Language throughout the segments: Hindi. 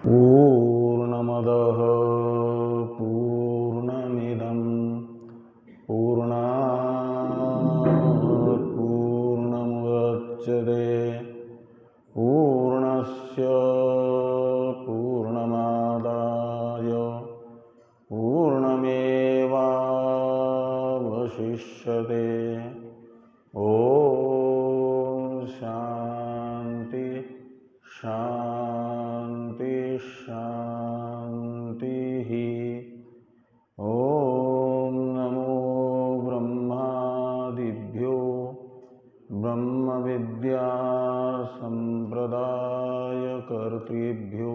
पूर्णमदः पूर्णमिदं पूर्णात् पूर्णमुदच्यते पूर्णस्य पूर्णमादाय पूर्णमेवावशिष्यते। ॐ शान्ति शान्ति शान्तिः। ॐ नमो ब्रह्मादिभ्यो ब्रह्मविद्या संप्रदायकर्तृभ्यो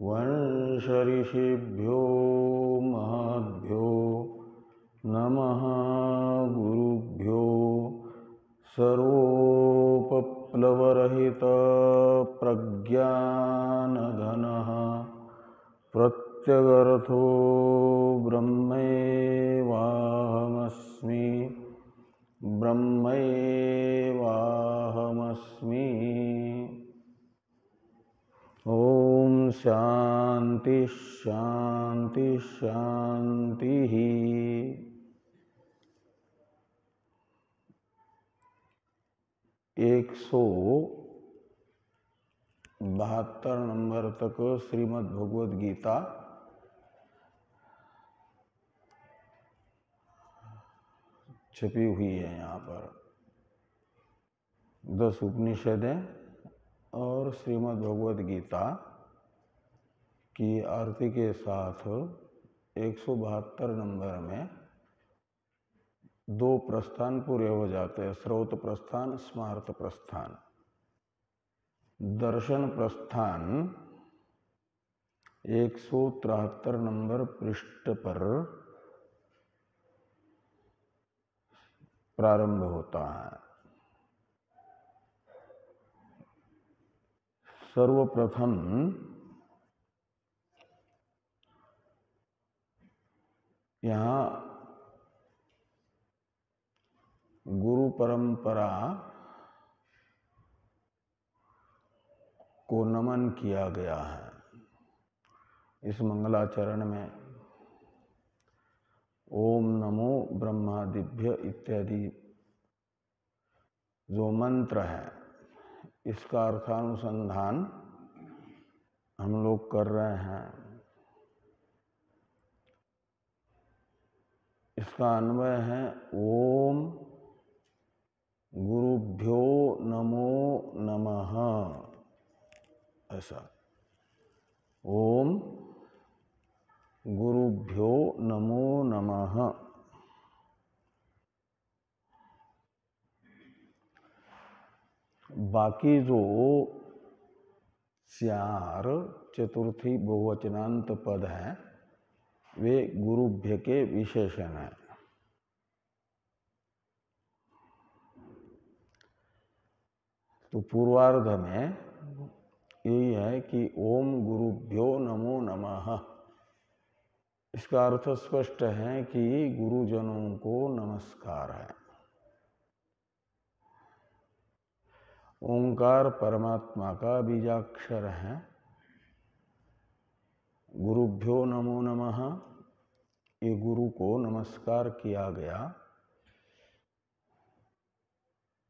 वंशऋषिभ्यो महद्भ्यो नमः। गुरुभ्यो सर्वोपप्लवरहित प्रज्ञानघनः प्रत्यगर्थो ब्रह्मैवाहमस्मि ब्रह्मैवाहमस्मि। ओम शांति शांति शांति। 172 नंबर तक श्रीमद् भगवद गीता छपी हुई है। यहाँ पर 10 उपनिषदें और श्रीमद् भगवद गीता की आरती के साथ 172 नंबर में 2 प्रस्थान पूरे हो जाते हैं, श्रौत प्रस्थान, स्मार्त प्रस्थान। दर्शन प्रस्थान 173 नंबर पृष्ठ पर प्रारंभ होता है। सर्वप्रथम यहाँ गुरु परंपरा को नमन किया गया है। इस मंगलाचरण में ओम नमो ब्रह्मादिभ्य इत्यादि जो मंत्र है, इसका अर्थानुसंधान हम लोग कर रहे हैं। इसका अन्वय है ओम गुरुभ्यो नमो नमः। ऐसा ओम गुरुभ्यो नमो नमः। बाकी जो 4 चतुर्थी बहुवचनांत पद हैं वे गुरुभ्य के विशेषण हैं। तो पूर्वार्ध में यही है कि ओम गुरुभ्यो नमो नमः। इसका अर्थ स्पष्ट है कि गुरुजनों को नमस्कार है। ओंकार परमात्मा का बीजाक्षर है। गुरुभ्यो नमो नमः, ये गुरु को नमस्कार किया गया,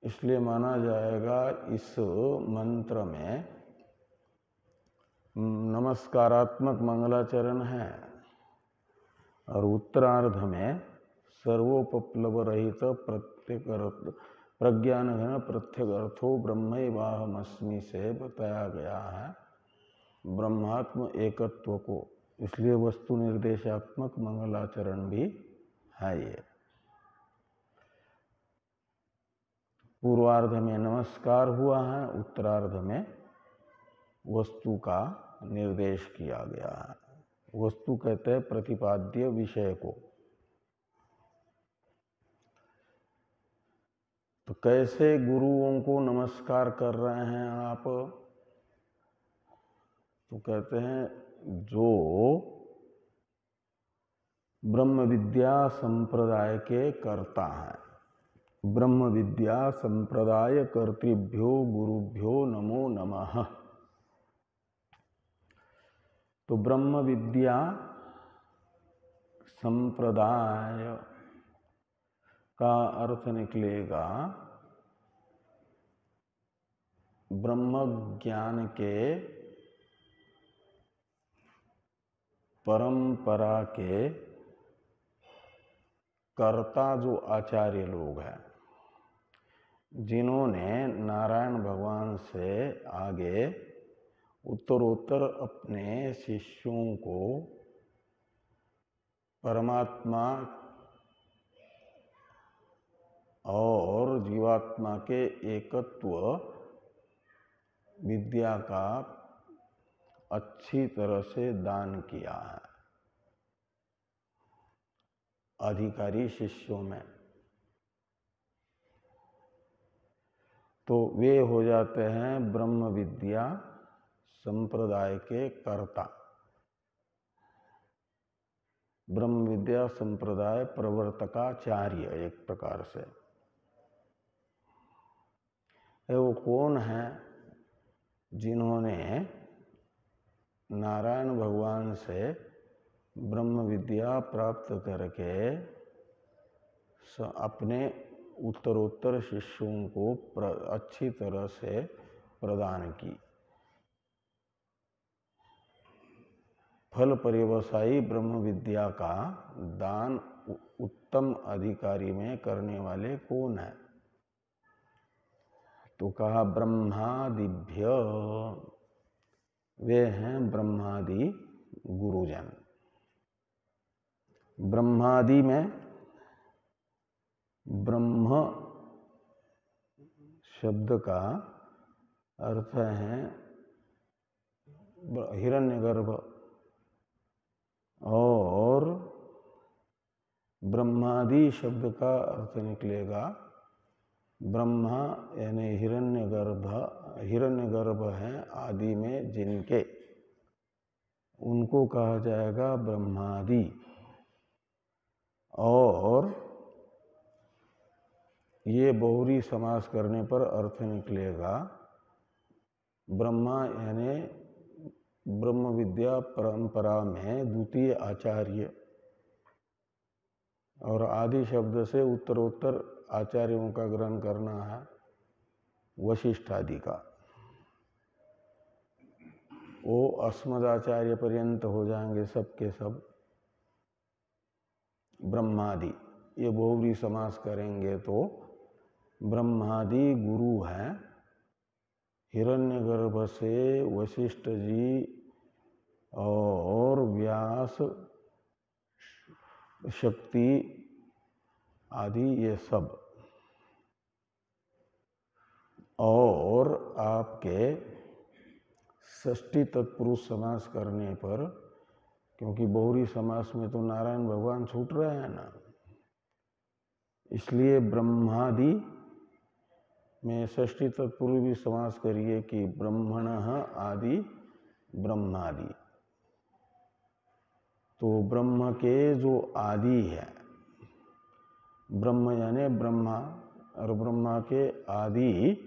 इसलिए माना जाएगा इस मंत्र में नमस्कारात्मक मंगलाचरण है। और उत्तरार्ध में सर्वोपप्लव रहित प्रज्ञानघन प्रत्यगर्थो ब्रह्मैवाहमस्मि से बताया गया है ब्रह्मात्म एकत्व को। इसलिए वस्तु निर्देशात्मक मंगलाचरण भी है। ये पूर्वार्ध में नमस्कार हुआ है, उत्तरार्ध में वस्तु का निर्देश किया गया है। वस्तु कहते हैं प्रतिपाद्य विषय को। तो कैसे गुरुओं को नमस्कार कर रहे हैं आप? तो कहते हैं जो ब्रह्म विद्या संप्रदाय के कर्ता हैं। ब्रह्म विद्या संप्रदाय कर्तृभ्यो गुरुभ्यो नमो नमः। तो ब्रह्म विद्या संप्रदाय का अर्थ निकलेगा ब्रह्म ज्ञान के परंपरा के कर्ता जो आचार्य लोग हैं, जिन्होंने नारायण भगवान से आगे उत्तरोत्तर अपने शिष्यों को परमात्मा और जीवात्मा के एकत्व विद्या का अच्छी तरह से दान किया है अधिकारी शिष्यों में, तो वे हो जाते हैं ब्रह्म विद्या संप्रदाय के कर्ता। ब्रह्म विद्या संप्रदाय प्रवर्तकाचार्य एक प्रकार से। वो कौन है? जिन्होंने नारायण भगवान से ब्रह्म विद्या प्राप्त करके अपने उत्तरोत्तर शिष्यों को अच्छी तरह से प्रदान की। फल पर्यवसायी ब्रह्म विद्या का दान उत्तम अधिकारी में करने वाले कौन है? तो कहा ब्रह्मादिभ्य, वे हैं ब्रह्मादि गुरुजन। ब्रह्मादि में ब्रह्म शब्द का अर्थ है हिरण्यगर्भ, और ब्रह्मादि शब्द का अर्थ निकलेगा ब्रह्मा यानी हिरण्यगर्भ है आदि में जिनके, उनको कहा जाएगा ब्रह्मादि। और ये बहुरी समास करने पर अर्थ निकलेगा ब्रह्मा यानी ब्रह्म विद्या परंपरा में द्वितीय आचार्य, और आदि शब्द से उत्तरोत्तर आचार्यों का ग्रहण करना है वशिष्ठ आदि का। वो अस्मदाचार्य पर्यंत हो जाएंगे सब के सब ब्रह्मादि। ये बहुव्री समास करेंगे तो ब्रह्मादि गुरु हैं, हिरण्यगर्भ से वशिष्ठ जी और व्यास शक्ति आदि ये सब। और आपके षष्ठी तत्पुरुष समास करने पर, क्योंकि बहुरी समास में तो नारायण भगवान छूट रहे हैं ना, इसलिए ब्रह्मादि में षष्ठी तत्पुरुष भी समास करिए कि ब्रह्मणः आदि ब्रह्मादि। तो ब्रह्म के जो आदि है, ब्रह्म यानी ब्रह्मा, और ब्रह्मा के आदि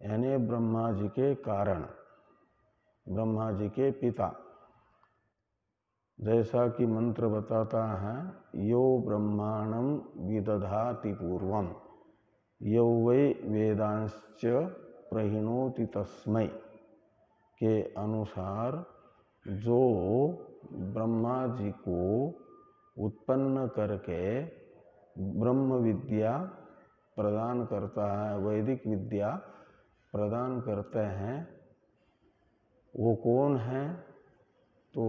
यानी ब्रह्मा जी के कारण, ब्रह्मा जी के पिता। जैसा कि मंत्र बताता है यो ब्रह्माणं विदधाति पूर्वम यो वै वेदांश्च प्रहिणोति तस्मै के अनुसार जो ब्रह्मा जी को उत्पन्न करके ब्रह्म विद्या प्रदान करता है, वैदिक विद्या प्रदान करते हैं, वो कौन है? तो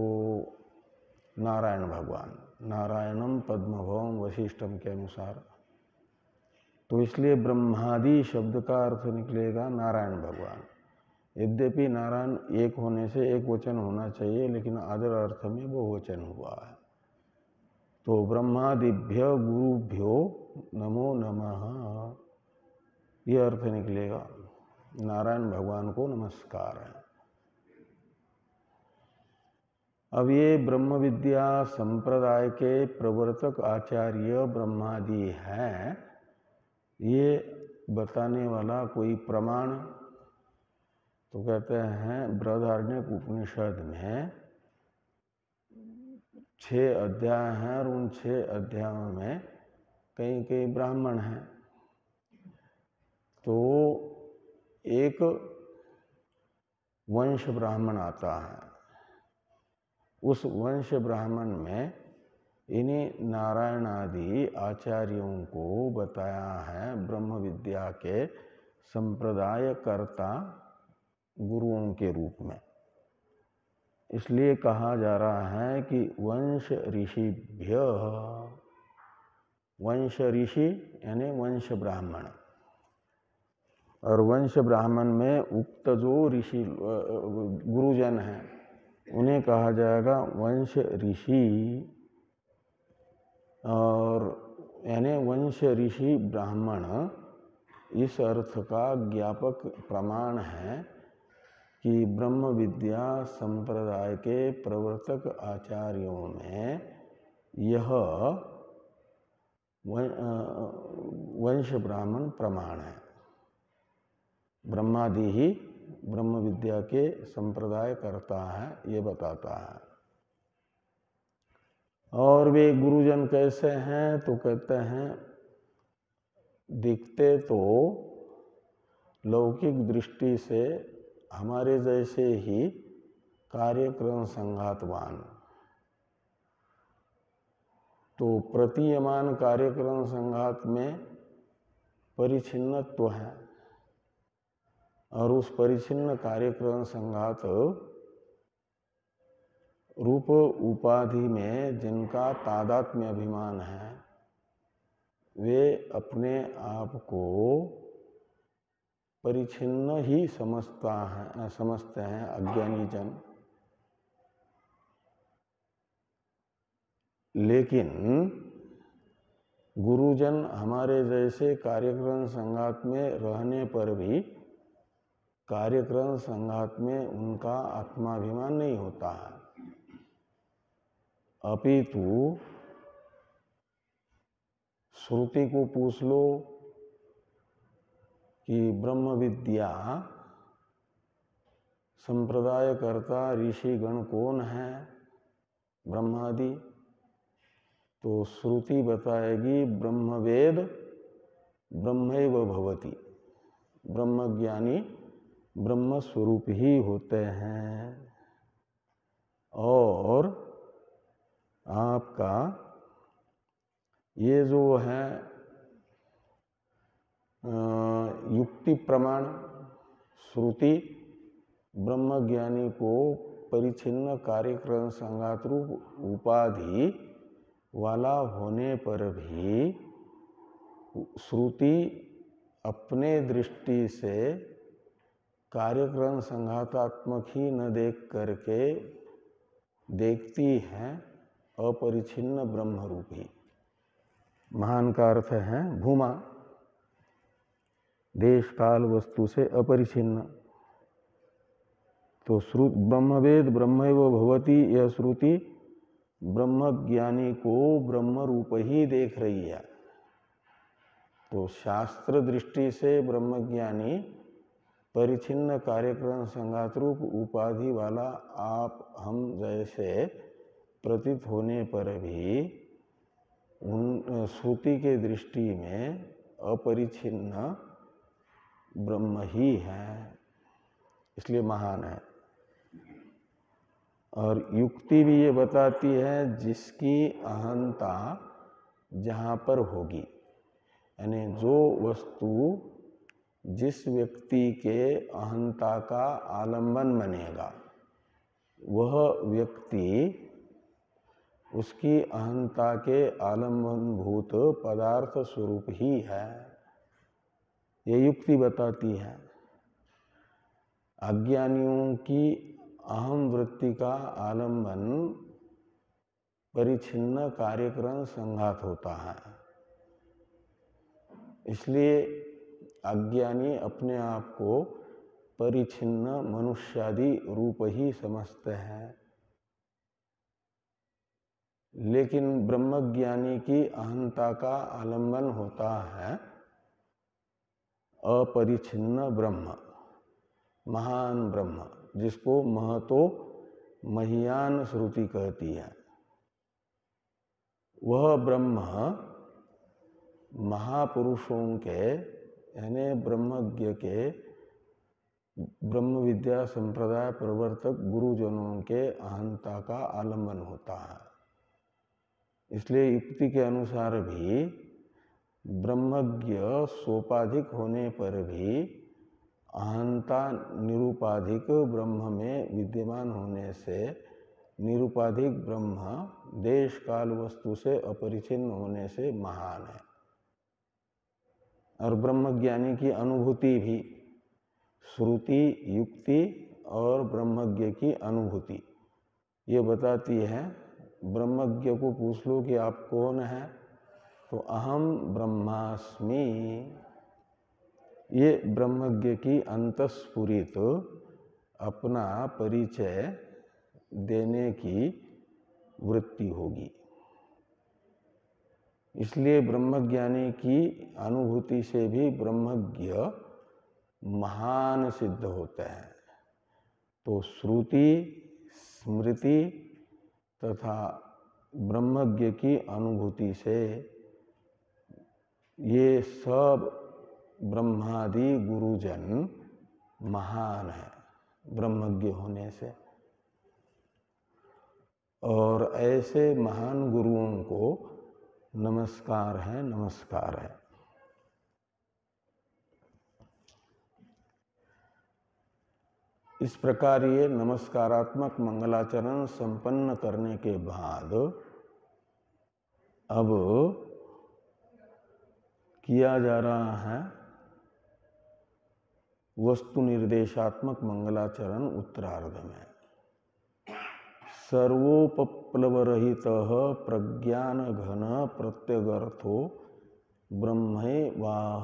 नारायण भगवान, नारायणम पद्मभवम वशिष्ठम के अनुसार। तो इसलिए ब्रह्मादि शब्द का अर्थ निकलेगा नारायण भगवान। यद्यपि नारायण एक होने से एक वचन होना चाहिए, लेकिन आदर अर्थ में बहुवचन हुआ है। तो ब्रह्मादिभ्य गुरुभ्यो नमो नमः, ये अर्थ निकलेगा नारायण भगवान को नमस्कार है। अब ये ब्रह्म विद्या संप्रदाय के प्रवर्तक आचार्य ब्रह्मादि हैं, ये बताने वाला कोई प्रमाण? तो कहते हैं बृहदारण्यक उपनिषद में 6 अध्याय हैं और उन 6 अध्यायों में कई कई ब्राह्मण हैं। तो एक वंश ब्राह्मण आता है। उस वंश ब्राह्मण में इन्हीं नारायण आदि आचार्यों को बताया है ब्रह्म विद्या के संप्रदाय कर्ता गुरुओं के रूप में। इसलिए कहा जा रहा है कि वंश ऋषिभ्य, वंश ऋषि यानी वंश ब्राह्मण, और वंश ब्राह्मण में उक्त जो ऋषि गुरुजन हैं उन्हें कहा जाएगा वंश ऋषि, और यानी वंश ऋषि ब्राह्मण इस अर्थ का ज्ञापक प्रमाण है कि ब्रह्म विद्या संप्रदाय के प्रवर्तक आचार्यों में यह वंश ब्राह्मण प्रमाण है। ब्रह्मादि ही ब्रह्म विद्या के संप्रदाय करता है, ये बताता है। और वे गुरुजन कैसे हैं तो कहते हैं दिखते तो लौकिक दृष्टि से हमारे जैसे ही कार्यक्रम संघातवान। तो प्रतीयमान कार्यक्रम संघात में परिच्छिन्नत्व है, और उस परिच्छिन्न कार्यक्रम संघात रूप उपाधि में जिनका तादात्म्य अभिमान है वे अपने आप को परिच्छिन्न ही समझते हैं अज्ञानी जन। लेकिन गुरुजन हमारे जैसे कार्यक्रम संघात में रहने पर भी कार्यक्रम संघात में उनका आत्माभिमान नहीं होता है, अपितु श्रुति को पूछ लो कि ब्रह्म विद्या संप्रदाय कर्ता ऋषिगण कौन है, ब्रह्मादि, तो श्रुति बताएगी ब्रह्मवेद ब्रह्मैव भवति, ब्रह्मज्ञानी ब्रह्म स्वरूप ही होते हैं। और आपका ये जो है युक्ति प्रमाण श्रुति ब्रह्मज्ञानी को परिच्छिन्न कार्यक्रम संघात रूप उपाधि वाला होने पर भी श्रुति अपने दृष्टि से कार्यक्रम संघातात्मक ही न देख करके देखती है अपरिच्छिन्न ब्रह्म रूपी। महान का अर्थ है भूमा, देश काल वस्तु से अपरिच्छिन्न। तो ब्रह्मवेद ब्रह्मैव भवति, यह श्रुति ब्रह्मज्ञानी को ब्रह्म रूप ही देख रही है। तो शास्त्र दृष्टि से ब्रह्मज्ञानी परिच्छिन्न कार्यक्रम संघात रूप उपाधि वाला आप हम जैसे प्रतीत होने पर भी उन श्रुति के दृष्टि में अपरिच्छिन्न ब्रह्म ही है, इसलिए महान है। और युक्ति भी ये बताती है जिसकी अहंता जहाँ पर होगी, यानी जो वस्तु जिस व्यक्ति के अहंता का आलंबन बनेगा वह व्यक्ति उसकी अहंता के आलंबनभूत पदार्थ स्वरूप ही है, ये युक्ति बताती है। अज्ञानियों की अहम वृत्ति का आलंबन परिच्छिन्न कार्यक्रम संघात होता है, इसलिए अज्ञानी अपने आप को परिच्छिन्न मनुष्यादि रूप ही समझते हैं। लेकिन ब्रह्मज्ञानी की अहंता का आलंबन होता है अपरिच्छिन्न ब्रह्म, महान ब्रह्म, जिसको महतो महीयान श्रुति कहती है। वह ब्रह्म महापुरुषों के यानी ब्रह्मज्ञ के ब्रह्म विद्या संप्रदाय प्रवर्तक गुरुजनों के अहंता का आलंबन होता है। इसलिए युक्ति के अनुसार भी ब्रह्मज्ञ सोपाधिक होने पर भी अहंता निरुपाधिक ब्रह्म में विद्यमान होने से निरुपाधिक ब्रह्म देश काल वस्तु से अपरिचिन्न होने से महान है। और ब्रह्मज्ञानी की अनुभूति भी श्रुति, युक्ति और ब्रह्मज्ञ की अनुभूति ये बताती है। ब्रह्मज्ञ को पूछ लो कि आप कौन है, तो अहम ब्रह्मास्मि, ये ब्रह्मज्ञ की अंतस्फुरित अपना परिचय देने की वृत्ति होगी। इसलिए ब्रह्मज्ञानी की अनुभूति से भी ब्रह्मज्ञ महान सिद्ध होते हैं। तो श्रुति, स्मृति तथा ब्रह्मज्ञ की अनुभूति से ये सब ब्रह्मादि गुरुजन महान है ब्रह्मज्ञ होने से। और ऐसे महान गुरुओं को नमस्कार है, नमस्कार है। इस प्रकार ये नमस्कारात्मक मंगलाचरण संपन्न करने के बाद अब किया जा रहा है वस्तु निर्देशात्मक मंगलाचरण उत्तरार्ध में। सर्वोपप्लवरहित प्रज्ञान घन प्रत्यगर्थो ब्रह्मैवाहमस्मि।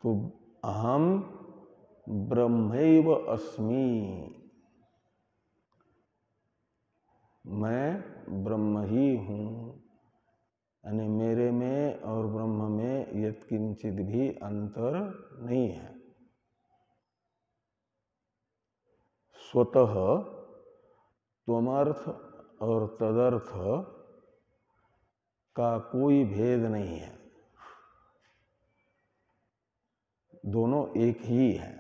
तो अहम ब्रह्मैव अस्मि, मैं ब्रह्म ही हूँ, यानी मेरे में और ब्रह्म में यत्किंचित भी अंतर नहीं है। स्वतः त्वमर्थ और तदर्थ का कोई भेद नहीं है, दोनों एक ही है।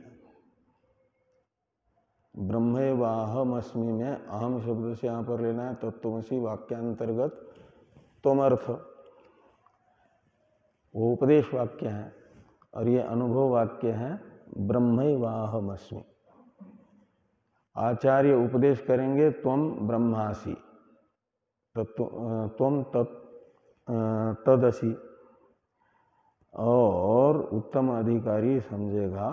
ब्रह्मैवाहमस्मि में अहम शब्द से यहाँ पर लेना है तत्त्वमसि वाक्यांतर्गत त्वमर्थ, वो उपदेश वाक्य है, और ये अनुभव वाक्य है ब्रह्मैवाहमस्मि। आचार्य उपदेश करेंगे त्वम ब्रह्मासि, त्वम तदसि, और उत्तम अधिकारी समझेगा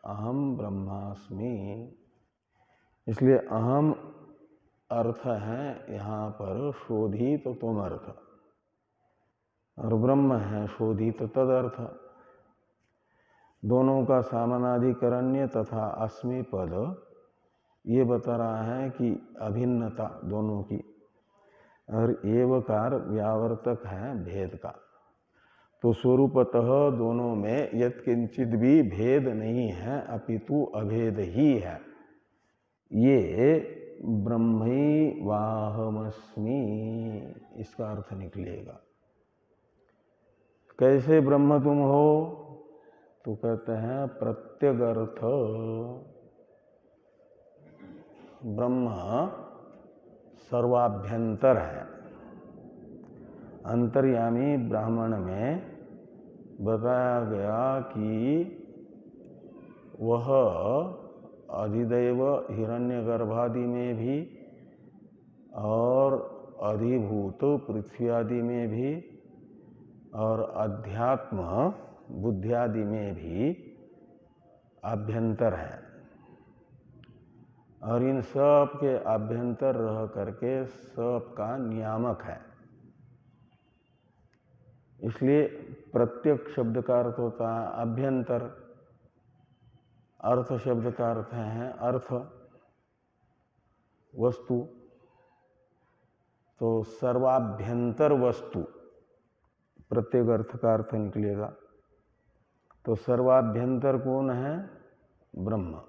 अहम ब्रह्मास्मि। इसलिए अहम अर्थ है यहाँ पर शोधित त्वमर्थ, और ब्रह्म है शोधित तदर्थ। दोनों का सामनाधिकरण्य तथा अस्मि पद ये बता रहा है कि अभिन्नता दोनों की, और एवकार व्यावर्तक है भेद का। तो स्वरूपतः दोनों में यत्किंचित भी भेद नहीं है, अपितु अभेद ही है। ये ब्रह्मैवाहमस्मि इसका अर्थ निकलेगा। कैसे ब्रह्म तुम हो, तो कहते हैं प्रत्यगर्थ। ब्रह्म सर्वाभ्यंतर है। अंतर्यामी ब्राह्मण में बताया गया कि वह अधिदैव हिरण्यगर्भादि में भी और अधिभूत पृथ्वी आदि में भी और अध्यात्म बुद्धियादि में भी आभ्यंतर है, और इन सब के आभ्यंतर रह करके सब का नियामक है। इसलिए प्रत्यक शब्द का अर्थ होता है अभ्यंतर, अर्थ शब्द का अर्थ है अर्थ वस्तु। तो सर्वाभ्यंतर वस्तु प्रत्येक अर्थ का अर्थ निकलेगा। तो सर्वाभ्यंतर कौन है? ब्रह्म।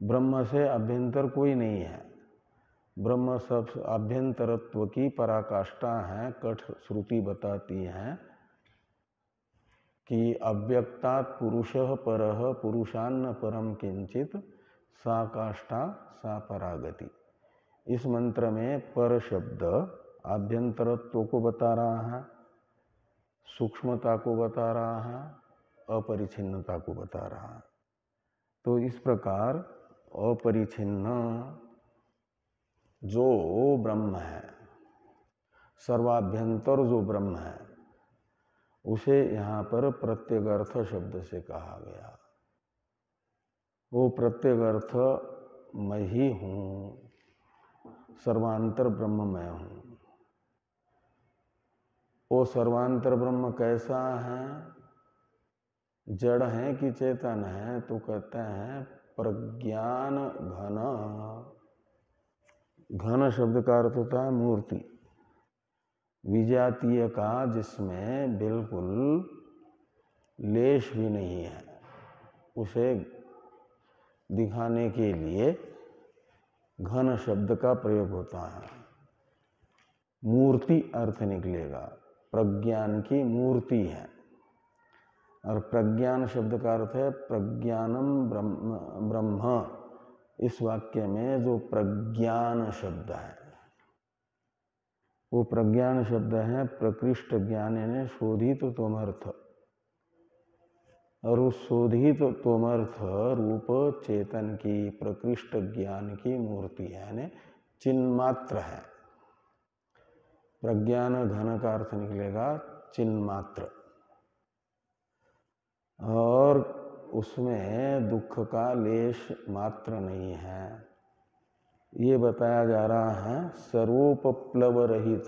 ब्रह्म से अभ्यंतर कोई नहीं है। ब्रह्म सब आभ्यंतरत्व की पराकाष्ठा है। कठ श्रुति बताती है कि अव्यक्तात् पुरुषः परः पुरुषान्न परम किंचित सा काष्ठा सा परागति। इस मंत्र में पर शब्द आभ्यंतरत्व को बता रहा है, सूक्ष्मता को बता रहा है, अपरिछिन्नता को बता रहा है। तो इस प्रकार अपरिछिन्न जो ब्रह्म है, सर्वाभ्यंतर जो ब्रह्म है, उसे यहाँ पर प्रत्यगर्थ शब्द से कहा गया। वो प्रत्यगर्थ मैं ही हूँ, सर्वांतर ब्रह्म मैं हूँ। वो सर्वांतर ब्रह्म कैसा है, जड़ है कि चेतन है? तो कहते हैं प्रज्ञान घन। घन शब्द का अर्थ होता है मूर्ति, विजातीय का जिसमें बिल्कुल लेश भी नहीं है, उसे दिखाने के लिए घन शब्द का प्रयोग होता है। मूर्ति अर्थ निकलेगा, प्रज्ञान की मूर्ति है। और प्रज्ञान शब्द का अर्थ है प्रज्ञानम ब्रह्म। इस वाक्य में जो प्रज्ञान शब्द है, वो प्रज्ञान शब्द है प्रकृष्ट ज्ञान यानी शोधित तोमर्थ। और उस शोधित तोमर्थ रूप चेतन की प्रकृष्ट ज्ञान की मूर्ति है, यानी चिन्मात्र है। प्रज्ञान घन का अर्थ निकलेगा चिन्मात्र। और उसमें दुख का लेश मात्र नहीं है, ये बताया जा रहा है सर्वोपप्लव रहित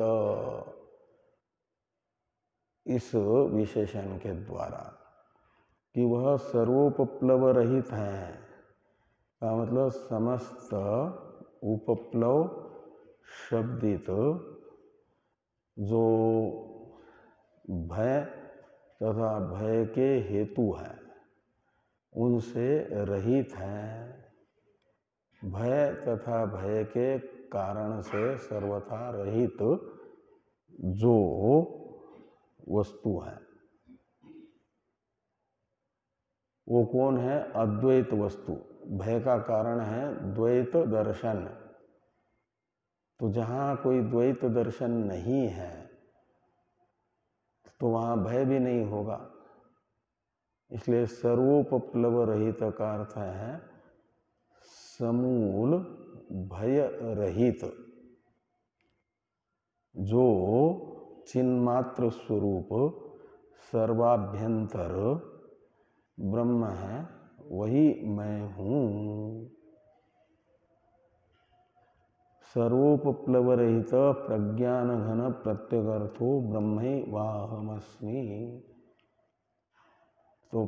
इस विशेषण के द्वारा, कि वह सर्वोपप्लव रहित है। का मतलब समस्त उपप्लव शब्दित जो भय तथा भय के हेतु है, उनसे रहित है। भय तथा भय के कारण से सर्वथा रहित जो वस्तु है, वो कौन है? अद्वैत वस्तु। भय का कारण है द्वैत दर्शन। तो जहाँ कोई द्वैत दर्शन नहीं है, तो वहाँ भय भी नहीं होगा। इसलिए सर्वोपप्लव रहित का अर्थ है समूल भय रहित, जो चिन्मात्र स्वरूप सर्वाभ्यंतर ब्रह्म है, वही मैं हूँ। सर्वोपप्लव रहित प्रज्ञान घन प्रत्यगर्थो ब्रह्मैवाहमस्मि। तो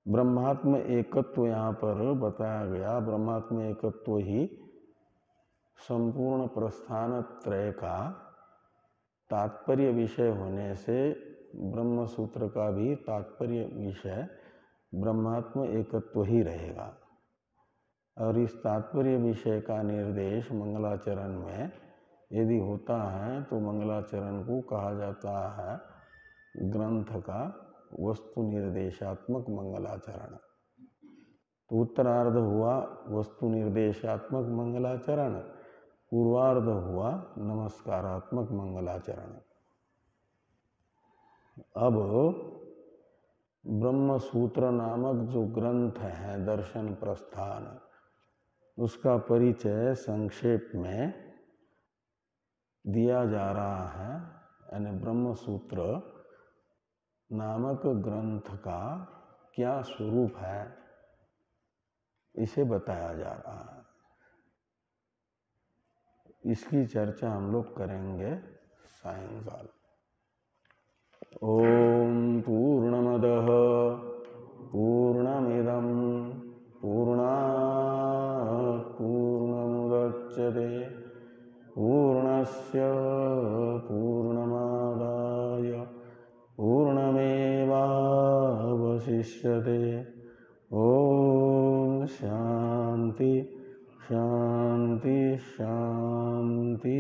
ब्रह्मात्म एकत्व यहाँ पर बताया गया। ब्रह्मात्म एकत्व ही संपूर्ण प्रस्थान त्रय का तात्पर्य विषय होने से ब्रह्म सूत्र का भी तात्पर्य विषय ब्रह्मात्म एकत्व ही रहेगा। और इस तात्पर्य विषय का निर्देश मंगलाचरण में यदि होता है तो मंगलाचरण को कहा जाता है ग्रंथ का वस्तु निर्देशात्मक मंगलाचरण। तो उत्तरार्ध हुआ वस्तु निर्देशात्मक मंगलाचरण, पूर्वार्ध हुआ नमस्कारात्मक मंगलाचरण। अब ब्रह्म सूत्र नामक जो ग्रंथ है दर्शन प्रस्थान, उसका परिचय संक्षेप में दिया जा रहा है। यानी ब्रह्म सूत्र नामक ग्रंथ का क्या स्वरूप है, इसे बताया जा रहा है। इसकी चर्चा हम लोग करेंगे सायंकाल। ओम पूर्णमदः पूर्णमिदं पूर्णात् पूर्णमुदच्यते पूर्णस्य पूर्णमादाय पूर्णमेवावशिष्यते। ओम शांति शांति शांति।